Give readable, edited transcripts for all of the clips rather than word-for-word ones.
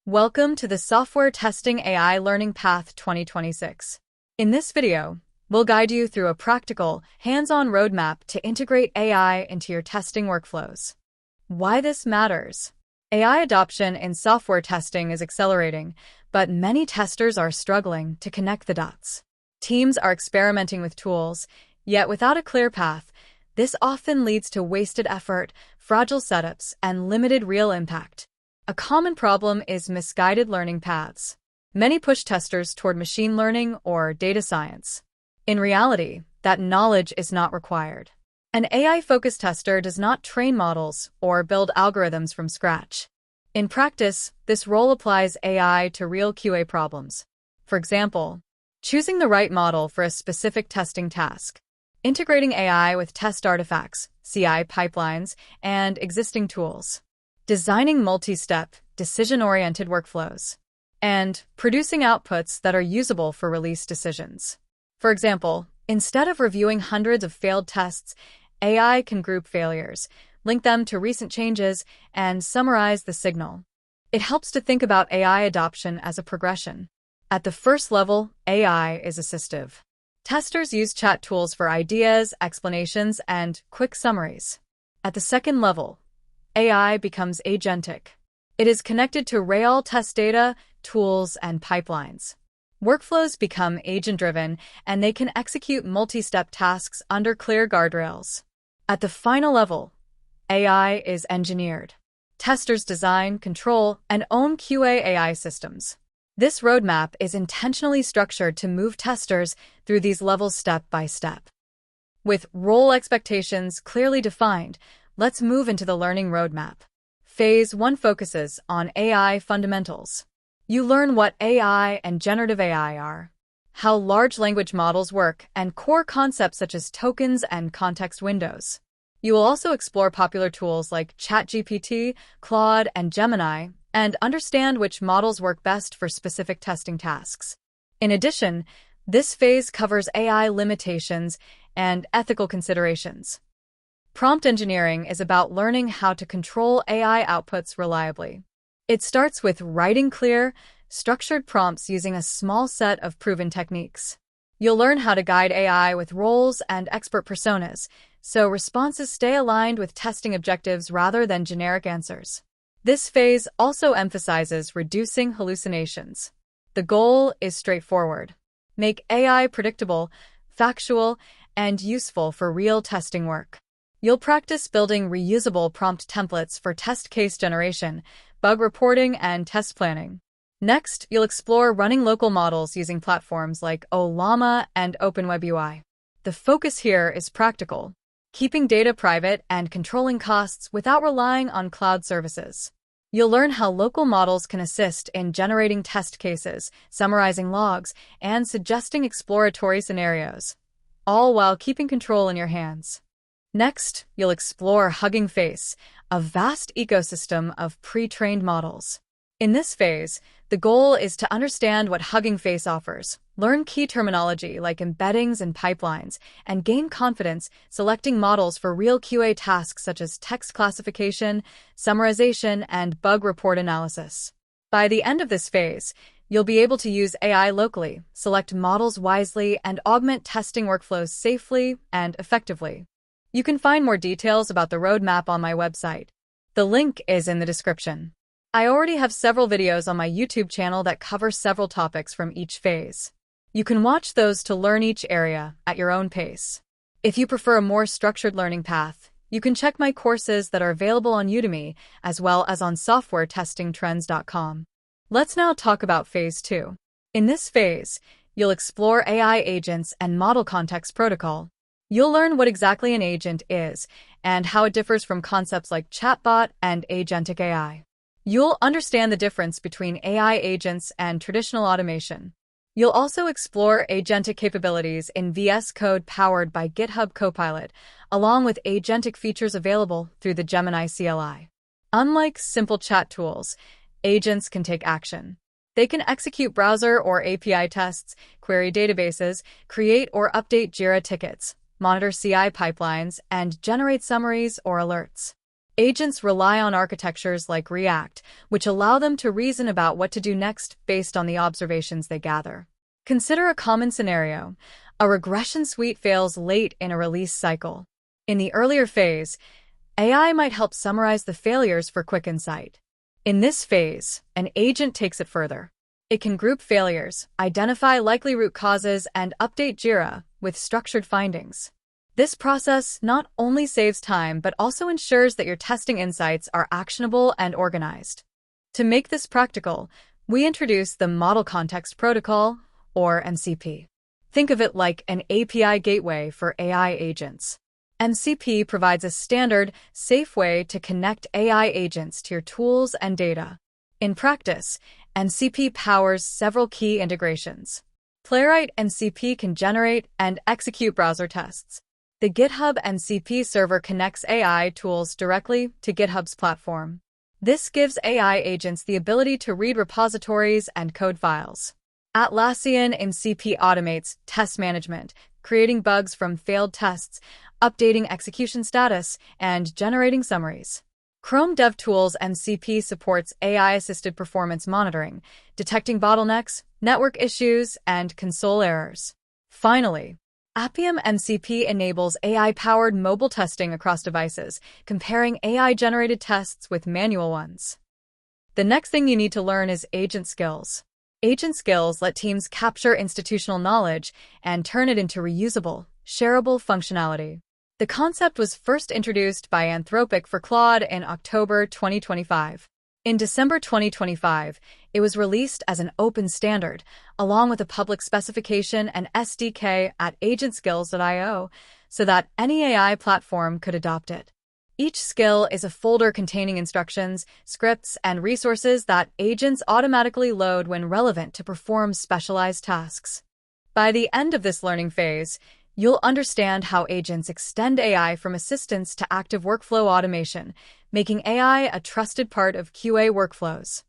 Welcome to the Software Testing AI Learning Path 2026. In this video, we'll guide you through a practical, hands-on roadmap to integrate AI into your testing workflows. Why this matters? AI adoption in software testing is accelerating, but many testers are struggling to connect the dots. Teams are experimenting with tools, yet without a clear path, this often leads to wasted effort, fragile setups, and limited real impact. A common problem is misguided learning paths. Many push testers toward machine learning or data science. In reality, that knowledge is not required. An AI-focused tester does not train models or build algorithms from scratch. In practice, this role applies AI to real QA problems. For example, choosing the right model for a specific testing task, integrating AI with test artifacts, CI pipelines, and existing tools, designing multi-step, decision-oriented workflows, and producing outputs that are usable for release decisions. For example, instead of reviewing hundreds of failed tests, AI can group failures, link them to recent changes, and summarize the signal. It helps to think about AI adoption as a progression. At the first level, AI is assistive. Testers use chat tools for ideas, explanations, and quick summaries. At the second level, AI becomes agentic. It is connected to real test data, tools, and pipelines. Workflows become agent-driven, and they can execute multi-step tasks under clear guardrails. At the final level, AI is engineered. Testers design, control, and own QA AI systems. This roadmap is intentionally structured to move testers through these levels step by step. With role expectations clearly defined, let's move into the learning roadmap. Phase 1 focuses on AI fundamentals. You learn what AI and generative AI are, how large language models work, and core concepts such as tokens and context windows. You will also explore popular tools like ChatGPT, Claude, and Gemini, and understand which models work best for specific testing tasks. In addition, this phase covers AI limitations and ethical considerations. Prompt engineering is about learning how to control AI outputs reliably. It starts with writing clear, structured prompts using a small set of proven techniques. You'll learn how to guide AI with roles and expert personas, so responses stay aligned with testing objectives rather than generic answers. This phase also emphasizes reducing hallucinations. The goal is straightforward. Make AI predictable, factual, and useful for real testing work. You'll practice building reusable prompt templates for test case generation, bug reporting, and test planning. Next, you'll explore running local models using platforms like Ollama and OpenWebUI. The focus here is practical, keeping data private and controlling costs without relying on cloud services. You'll learn how local models can assist in generating test cases, summarizing logs, and suggesting exploratory scenarios, all while keeping control in your hands. Next, you'll explore Hugging Face, a vast ecosystem of pre-trained models. In this phase, the goal is to understand what Hugging Face offers, learn key terminology like embeddings and pipelines, and gain confidence selecting models for real QA tasks such as text classification, summarization, and bug report analysis. By the end of this phase, you'll be able to use AI locally, select models wisely, and augment testing workflows safely and effectively. You can find more details about the roadmap on my website. The link is in the description. I already have several videos on my YouTube channel that cover several topics from each phase. You can watch those to learn each area at your own pace. If you prefer a more structured learning path, you can check my courses that are available on Udemy as well as on softwaretestingtrends.com. Let's now talk about Phase 2. In this phase, you'll explore AI agents and model context protocol. You'll learn what exactly an agent is and how it differs from concepts like chatbot and agentic AI. You'll understand the difference between AI agents and traditional automation. You'll also explore agentic capabilities in VS Code powered by GitHub Copilot, along with agentic features available through the Gemini CLI. Unlike simple chat tools, agents can take action. They can execute browser or API tests, query databases, create or update Jira tickets, monitor CI pipelines, and generate summaries or alerts. Agents rely on architectures like React, which allow them to reason about what to do next based on the observations they gather. Consider a common scenario. A regression suite fails late in a release cycle. In the earlier phase, AI might help summarize the failures for quick insight. In this phase, an agent takes it further. It can group failures, identify likely root causes, and update Jira with structured findings. This process not only saves time but also ensures that your testing insights are actionable and organized. To make this practical, we introduce the Model Context Protocol, or MCP. Think of it like an API gateway for AI agents. MCP provides a standard, safe way to connect AI agents to your tools and data. In practice, MCP powers several key integrations. Playwright MCP can generate and execute browser tests. The GitHub MCP server connects AI tools directly to GitHub's platform. This gives AI agents the ability to read repositories and code files. Atlassian MCP automates test management, creating bugs from failed tests, updating execution status, and generating summaries. Chrome DevTools MCP supports AI-assisted performance monitoring, detecting bottlenecks, network issues, and console errors. Finally, Appium MCP enables AI-powered mobile testing across devices, comparing AI-generated tests with manual ones. The next thing you need to learn is agent skills. Agent skills let teams capture institutional knowledge and turn it into reusable, shareable functionality. The concept was first introduced by Anthropic for Claude in October 2025. In December 2025, it was released as an open standard, along with a public specification and SDK at agentskills.io, so that any AI platform could adopt it. Each skill is a folder containing instructions, scripts, and resources that agents automatically load when relevant to perform specialized tasks. By the end of this learning phase, you'll understand how agents extend AI from assistance to active workflow automation, making AI a trusted part of QA workflows.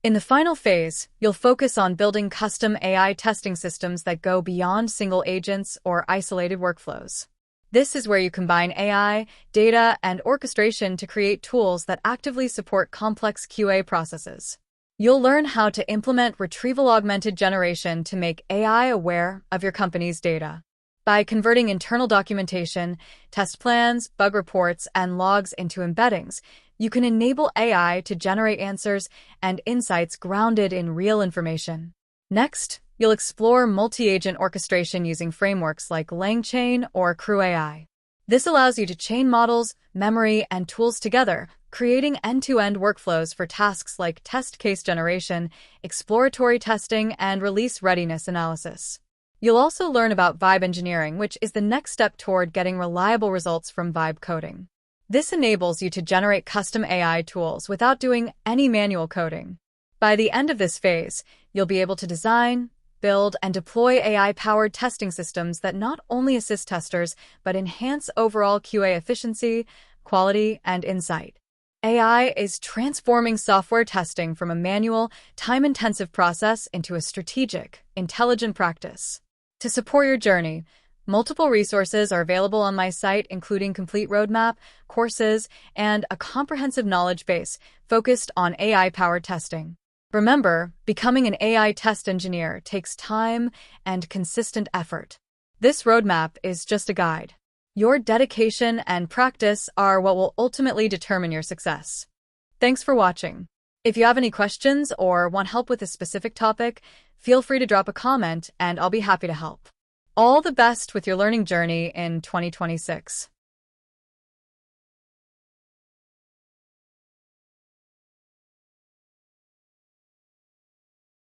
In the final phase, you'll focus on building custom AI testing systems that go beyond single agents or isolated workflows. This is where you combine AI, data, and orchestration to create tools that actively support complex QA processes. You'll learn how to implement retrieval-augmented generation to make AI aware of your company's data. By converting internal documentation, test plans, bug reports, and logs into embeddings, you can enable AI to generate answers and insights grounded in real information. Next, you'll explore multi-agent orchestration using frameworks like LangChain or CrewAI. This allows you to chain models, memory, and tools together, creating end-to-end workflows for tasks like test case generation, exploratory testing, and release readiness analysis. You'll also learn about vibe engineering, which is the next step toward getting reliable results from vibe coding. This enables you to generate custom AI tools without doing any manual coding. By the end of this phase, you'll be able to design, build, and deploy AI-powered testing systems that not only assist testers, but enhance overall QA efficiency, quality, and insight. AI is transforming software testing from a manual, time-intensive process into a strategic, intelligent practice. To support your journey, multiple resources are available on my site, including complete roadmap, courses, and a comprehensive knowledge base focused on AI-powered testing. Remember, becoming an AI test engineer takes time and consistent effort. This roadmap is just a guide. Your dedication and practice are what will ultimately determine your success. Thanks for watching. If you have any questions or want help with a specific topic, feel free to drop a comment and I'll be happy to help. All the best with your learning journey in 2026.